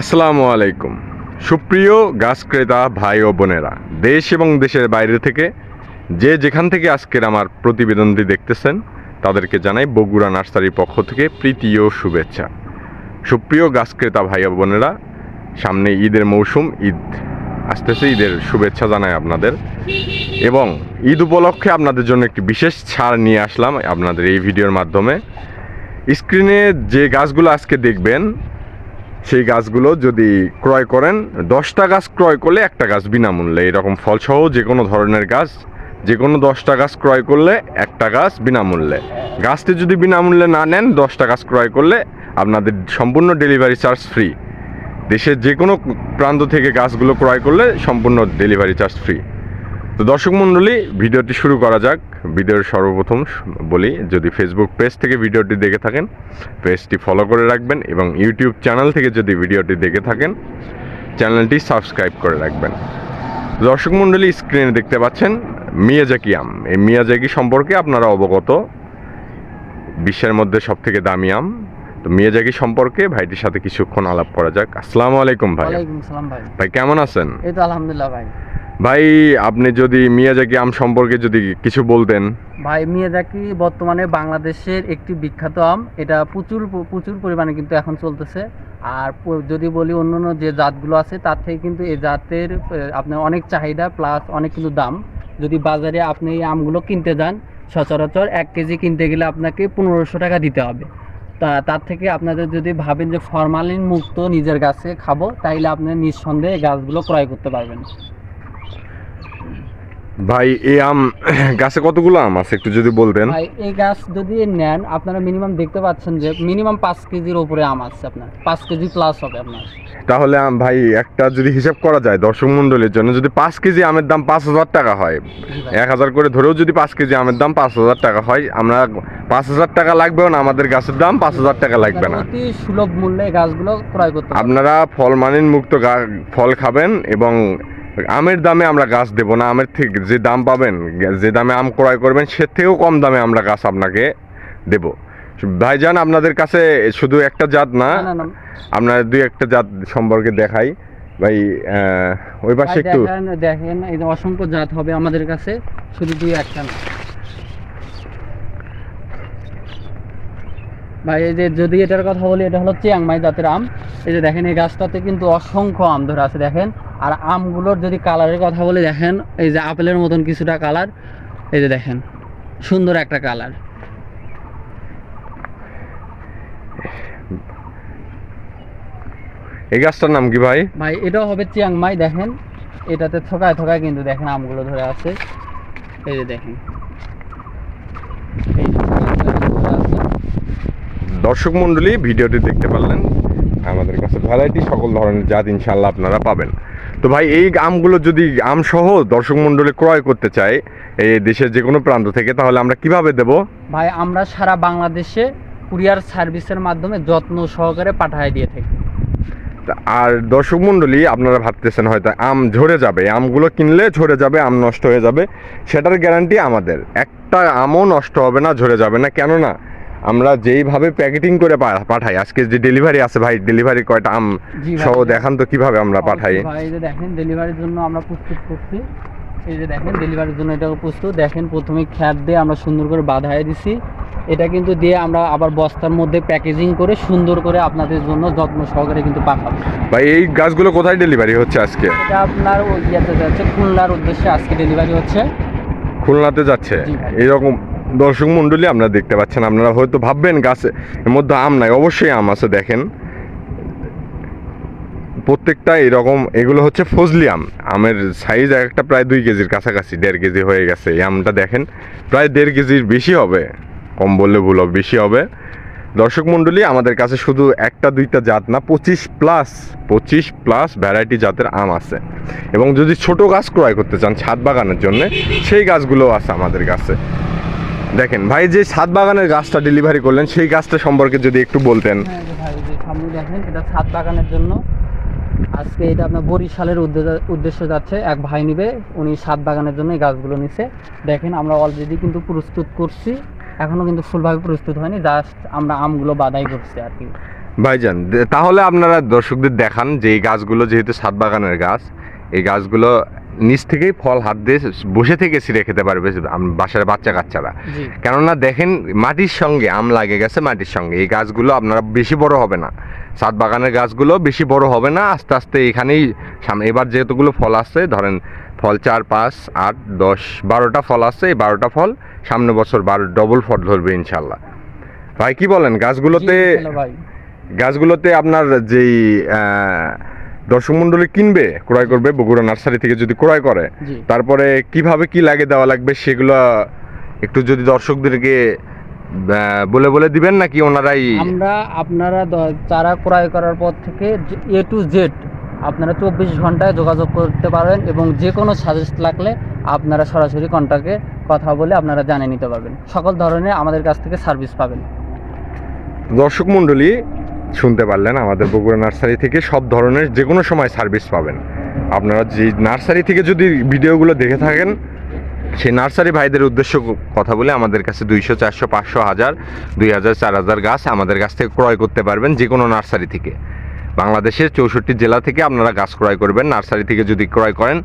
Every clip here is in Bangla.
আসসালামু আলাইকুম। সুপ্রিয় গাছ ক্রেতা ভাই ও বোনেরা, দেশ এবং দেশের বাইরে থেকে যে যেখান থেকে আজকের আমার প্রতিবেদনটি দেখতেছেন তাদেরকে জানাই বগুড়া নার্সারির পক্ষ থেকে প্রীতি ও শুভেচ্ছা। সুপ্রিয় গাছ ক্রেতা ভাই ও বোনেরা, সামনে ঈদের মৌসুম, ঈদ আসতেছে, ঈদের শুভেচ্ছা জানাই আপনাদের। এবং ঈদ উপলক্ষে আপনাদের জন্য একটি বিশেষ ছাড় নিয়ে আসলাম আপনাদের এই ভিডিওর মাধ্যমে। স্ক্রিনে যে গাছগুলো আজকে দেখবেন সেই গাছগুলো যদি ক্রয় করেন, 10টা গাছ ক্রয় করলে একটা গাছ বিনামূল্যে, এরকম ফলসহ যে কোনো ধরনের গাছ, যে কোনো 10টা গাছ ক্রয় করলে একটা গাছ বিনামূল্যে। গাছটি যদি বিনামূল্যে না নেন, 10টা গাছ ক্রয় করলে আপনাদের সম্পূর্ণ ডেলিভারি চার্জ ফ্রি। দেশের যে কোনো প্রান্ত থেকে গাছগুলো ক্রয় করলে সম্পূর্ণ ডেলিভারি চার্জ ফ্রি। তো দর্শক মণ্ডলী, ভিডিওটি শুরু করা যাক। ভিডিওর সর্বপ্রথম বলি, যদি ফেসবুক পেজ থেকে ভিডিওটি দেখে থাকেন পেজটি ফলো করে রাখবেন, এবং ইউটিউব চ্যানেল থেকে যদি ভিডিওটি দেখে থাকেন চ্যানেলটি সাবস্ক্রাইব করে রাখবেন। দর্শক মণ্ডলী, স্ক্রিনে দেখতে পাচ্ছেন মিয়াজাকি আম। এই মিয়াজাকি সম্পর্কে আপনারা অবগত, বিশ্বের মধ্যে সবথেকে দামি আম। তো মিয়াজাকি সম্পর্কে ভাইটির সাথে কিছুক্ষণ আলাপ করা যাক। আসসালামু আলাইকুম ভাই। ওয়ালাইকুম আসসালাম ভাই। ভাই কেমন আছেন? এই তো আলহামদুলিল্লাহ ভাই। ভাই, আপনি যদি মিয়াজাকি আম সম্পর্কে যদি কিছু বলতেন। ভাই, মিয়াজাকি বর্তমানে বাংলাদেশের একটি বিখ্যাত আম। এটা প্রচুর প্রচুর পরিমাণে কিন্তু এখন চলতেছে। আর যদি বলি অন্যান্য যে জাতগুলো আছে তার থেকে কিন্তু এই জাতের আপনার অনেক চাহিদা, প্লাস অনেক কিন্তু দাম। যদি বাজারে আপনি এই আমগুলো কিনতে যান, সচরাচর 1 কেজি কিনতে গেলে আপনাকে 1500 টাকা দিতে হবে। তার থেকে আপনাদের যদি ভাবেন যে ফরমালিন মুক্ত নিজের গাছে খাবো, তাইলে আপনি নিঃসন্দেহে গাছগুলো ক্রয় করতে পারবেন। ভাই, এই আম গাছে কতগুলো আম আছে একটু যদি বলতেন। ভাই, এই গাছ যদি নেন, আপনারা মিনিমাম দেখতে পাচ্ছেন যে মিনিমাম 5 কেজির উপরে আম আছে। আপনার 5 কেজি প্লাস হবে আপনার। তাহলে ভাই, একটা যদি হিসাব করা যায় দর্শক মণ্ডলীর জন্য, যদি 5 কেজি আমের দাম 5,000 টাকা হয়, 1000 করে ধরেও যদি 5 কেজি আমের দাম 5,000 টাকা হয়, আমরা 5,000 টাকা লাগবেও না, আমাদের গাছের দাম 5,000 টাকা লাগবে না। অতি সুলভ মূল্যে গাছগুলো ক্রয় করতে পারবেন। আপনারা ফলমানিন মুক্ত ফল খাবেন, এবং আমের দামে আমরা গাছ দেব না। আমের থেকে যে দাম পাবেন, যে দামে আম ক্রয় করবেন, সে থেকেও কম দামে আমরা গাছ আপনাকে দেব। ভাইজান, আপনাদের কাছে শুধু একটা জাত না, আপনার 2-1টা জাত সম্পর্কে দেখাই। ভাই, ওই পাশে একটু দেখেন, এই যে অসংখ্য জাত হবে আমাদের কাছে, শুধু 2-1টা না ভাই। এই যে যদি এটার কথা বলি, এটা হলো চিয়াংমাই জাতের আম। এই যে দেখেন, এই গাছটাতে কিন্তু অসংখ্য আম ধরে আছে দেখেন। আর আমগুলোর যদি কালারের কথা বলি, দেখেন এই যে আপেলের মতন কিছুটা কালার। এই যে দেখেন, সুন্দর একটা কালার। এই গাছটার নাম কি ভাই? ভাই, এটাও হবে চিয়াংমাই। দেখেন, এটাতে থোকায় থোকায় কিন্তু দেখেন আমগুলো ধরে আছে। এই যে দেখেন, এই দর্শক মণ্ডলী, ভিডিওটি দেখতে পারলেন, আমাদের কাছে ভ্যারাইটি সকল ধরনের জাত ইনশাল্লাহ আপনারা পাবেন। তো ভাই, এই আমগুলো যদি আম সহ দর্শক মণ্ডলী ক্রয় করতে চায় এই দেশের যে কোনো প্রান্ত থেকে, তাহলে আমরা কিভাবে দেব? ভাই, আমরা সারা বাংলাদেশে কুরিয়ার সার্ভিসের মাধ্যমে যত্ন সহকারে পাঠিয়ে দিয়ে থাকি। আর দর্শক মণ্ডলী, আপনারা ভাবতেছেন হয়তো আম ঝরে যাবে, আমগুলো কিনলে ঝরে যাবে, আম নষ্ট হয়ে যাবে। সেটার গ্যারান্টি আমাদের। একটা আমও নষ্ট হবে না, ঝরে যাবে না। কেননা আমরা যেইভাবে প্যাকেটিং করে পাঠাই, আজকে যে ডেলিভারি আছে ভাই, ডেলিভারি কয়টা আম সহ দেখান তো কিভাবে আমরা পাঠাই। ভাই, এই যে দেখেন, ডেলিভারির জন্য আমরা প্রস্তুত করছি। এই যে দেখেন, ডেলিভারির জন্য এটা প্রস্তুত। দেখেন, প্রথমে খ্যাত দিয়ে আমরা সুন্দর করে বাঁধাই দিছি। এটা কিন্তু দিয়ে আমরা আবার বস্তার মধ্যে প্যাকেজিং করে সুন্দর করে আপনাদের জন্য যত্ন সহকারে কিন্তু পাঠাবো। ভাই, এই গাছগুলো কোথায় ডেলিভারি হচ্ছে আজকে? এটা আপনার ইয়েতে যাচ্ছে, খুলনার উদ্দেশ্যে আজকে ডেলিভারি হচ্ছে। খুলনাতে যাচ্ছে। এইরকম দর্শক মণ্ডলী আপনারা দেখতে পাচ্ছেন। আপনারা হয়তো ভাববেন গাছের মধ্যে আম নাই, অবশ্যই আম আছে। দেখেন, প্রত্যেকটা এরকম। এগুলো হচ্ছে ফজলি আম। আমের সাইজ একটা প্রায় 2 কেজির কাছাকাছি, 1.5 কেজি হয়ে গেছে। এই আমটা দেখেন, প্রায় 1.5 কেজির বেশি হবে, কম বললে ভুল হবে, বেশি হবে। দর্শক মণ্ডলী, আমাদের কাছে শুধু 1-2টা জাত না, 25 প্লাস ভ্যারাইটি জাতের আম আছে। এবং যদি ছোট গাছ ক্রয় করতে চান ছাদ বাগানের জন্য, সেই গাছগুলোও আছে আমাদের কাছে। দেখেন ভাই, যে ছাদ বাগানের গাছটা ডেলিভারি করলেন, সেই গাছটা সম্পর্কে যদি একটু বলতেন। হ্যাঁ ভাই, যে সামনে দেখেন, এটা ছাদ বাগানের জন্য। আজকে এটা আপনার বরিশালের উদ্দেশ্যে যাচ্ছে। এক ভাই নিবে, উনি ছাদ বাগানের জন্য এই গাছগুলো নিছে। দেখেন, আমরা অলরেডি কিন্তু প্রস্তুত করছি, এখনো কিন্তু ফুলভাবে প্রস্তুত হয়নি, জাস্ট আমরা আমগুলো বাদাই করছি আর কি। ভাইজান তাহলে আপনারা দর্শকদের দেখান যে এই গাছগুলো যেহেতু ছাদ বাগানের গাছ, এই গাছগুলো নিচ থেকেই ফল হাত দিয়ে বসে থেকে ছিঁড়ে খেতে পারবে বাসার বাচ্চা কাচ্চারা। জি কেননা দেখেন মাটির সঙ্গে আম লাগে গেছে, মাটির সঙ্গে এই গাছগুলো আপনারা বেশি বড় হবে না, ছাদ বাগানের গাছগুলো বেশি বড় হবে না, আস্তে আস্তে এখানেই সামনে এবার যেহেতুগুলো ফল আসছে, ধরেন ফল 4, 5, 8, 10, 12টা ফল আসছে, এই 12টা ফল সামনে বছর 12 ডবল ফল ধরবে ইনশাল্লাহ। ভাই কি বলেন গাছগুলোতে? জি, হ্যালো ভাই। গাছগুলোতে আপনার যেই দর্শক মণ্ডলী কিনবে, ক্রয় করবে বগুড়া নার্সারি থেকে যদি ক্রয় করে, জি তারপরে কিভাবে কি লাগে দেওয়া লাগবে সেগুলো একটু যদি দর্শকদেরকে বলে বলে দিবেন, নাকি ওনারাই? আমরা আপনারা চারা ক্রয় করার পর থেকে A to Z আপনারা 24 ঘন্টায় যোগাযোগ করতে পারেন, এবং যে কোনো সাজেস্ট লাগলে আপনারা সরাসরি কন্ট্যাক্টে কথা বলে আপনারা জানিয়ে নিতে পারবেন। সকল ধরনের আমাদের কাছ থেকে সার্ভিস পাবেন। দর্শক মণ্ডলী শুনতে পারলেন, আমাদের বগুড়া নার্সারি থেকে সব ধরনের যে কোনো সময় সার্ভিস পাবেন। আপনারা যে নার্সারি থেকে যদি ভিডিওগুলো দেখে থাকেন, সেই নার্সারি ভাইদের উদ্দেশ্য কথা বলে আমাদের কাছে 200, 400, 500, 1000, 2000, 4000 গাছ আমাদের কাছ থেকে ক্রয় করতে পারবেন যে কোনো নার্সারি থেকে। বাংলাদেশের 64 জেলা থেকে আপনারা গাছ ক্রয় করবেন। নার্সারি থেকে যদি ক্রয় করেন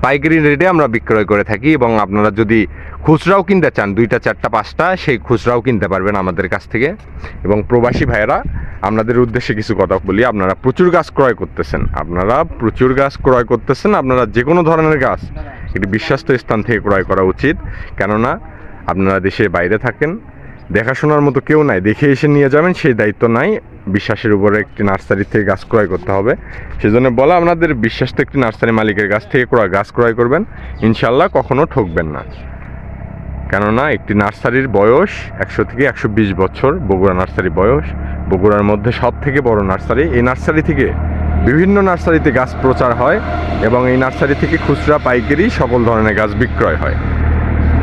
পাইকারি রেটে আমরা বিক্রয় করে থাকি, এবং আপনারা যদি খুচরাও কিনতে চান 2টা, 4টা, 5টা, সেই খুচরাও কিনতে পারবেন আমাদের কাছ থেকে। এবং প্রবাসী ভাইয়েরা, আপনাদের উদ্দেশ্যে কিছু কথা বলি, আপনারা প্রচুর গাছ ক্রয় করতেছেন, আপনারা যে কোনো ধরনের গাছ একটি বিশ্বস্ত স্থান থেকে ক্রয় করা উচিত। কেননা আপনারা দেশের বাইরে থাকেন, দেখাশোনার মতো কেউ নাই, দেখে এসে নিয়ে যাবেন সেই দায়িত্ব নাই। বিশ্বাসের উপরে একটি নার্সারি থেকে গাছ ক্রয় করতে হবে। সেজন্য বলা, আপনাদের বিশ্বস্ত একটি নার্সারি মালিকের কাছ থেকে গাছ ক্রয় করবেন, ইনশাল্লাহ কখনো ঠকবেন না। কেননা একটি নার্সারির বয়স 100 থেকে 120 বছর। বগুড়া নার্সারি বয়স বগুড়ার মধ্যে সব থেকে বড় নার্সারি। এই নার্সারি থেকে বিভিন্ন নার্সারিতে গাছ প্রচার হয়, এবং এই নার্সারি থেকে খুচরা পাইকারি সকল ধরনের গাছ বিক্রয় হয়।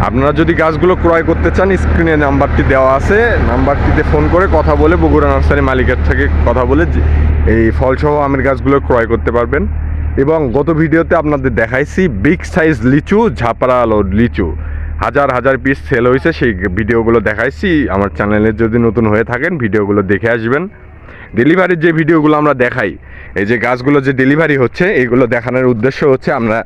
আপনারা যদি গাছগুলো ক্রয় করতে চান, স্ক্রিনে নাম্বারটি দেওয়া আছে, নাম্বারটিতে ফোন করে কথা বলে বগুড়া নার্সারি মালিকের থেকে কথা বলে এই ফলসহ আমের গাছগুলো ক্রয় করতে পারবেন। এবং গত ভিডিওতে আপনাদের দেখাইছি বিগ সাইজ লিচু, ঝাপড়া লিচু হাজার হাজার পিস সেল হয়েছে, সেই ভিডিওগুলো দেখাইছি। আমার চ্যানেলে যদি নতুন হয়ে থাকেন ভিডিওগুলো দেখে আসবেন। ডেলিভারির যে ভিডিওগুলো আমরা দেখাই, এই যে গাছগুলো যে ডেলিভারি হচ্ছে, এইগুলো দেখানোর উদ্দেশ্য হচ্ছে আমরা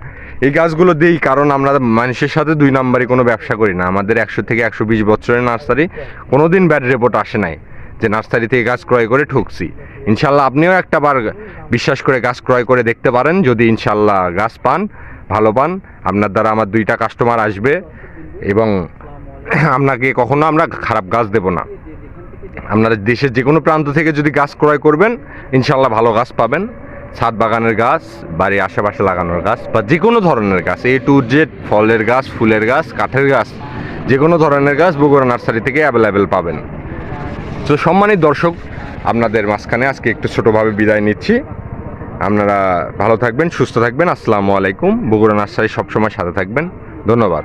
এই গাছগুলো দিই, কারণ আমরা মানুষের সাথে 2 নম্বরে কোনো ব্যবসা করি না। আমাদের 100 থেকে 120 বছরের নার্সারি, কোনো দিন ব্যাড রিপোর্ট আসে নাই যে নার্সারি থেকে গাছ ক্রয় করে ঠকছি। ইনশাল্লাহ আপনিও একটা বার বিশ্বাস করে গাছ ক্রয় করে দেখতে পারেন, যদি ইনশাল্লাহ গাছ পান, ভালো পান, আপনার দ্বারা আমার 2টা কাস্টমার আসবে, এবং আপনাকে কখনো আমরা খারাপ গাছ দেব না। আপনারা দেশের যে কোনো প্রান্ত থেকে যদি গাছ ক্রয় করবেন, ইনশাল্লাহ ভালো গাছ পাবেন। ছাদ বাগানের গাছ, বাড়ির আশেপাশে লাগানোর গাছ, বা যে কোনো ধরনের গাছ, A to Z, ফলের গাছ, ফুলের গাছ, কাঠের গাছ, যে কোনো ধরনের গাছ বগুড়া নার্সারি থেকে অ্যাভেলেবেল পাবেন। তো সম্মানিত দর্শক, আপনাদের মাঝখানে আজকে একটু ছোটোভাবে বিদায় নিচ্ছি। আপনারা ভালো থাকবেন, সুস্থ থাকবেন। আসসালামু আলাইকুম। বগুড়া নার্সারি সবসময় সাথে থাকবেন। ধন্যবাদ।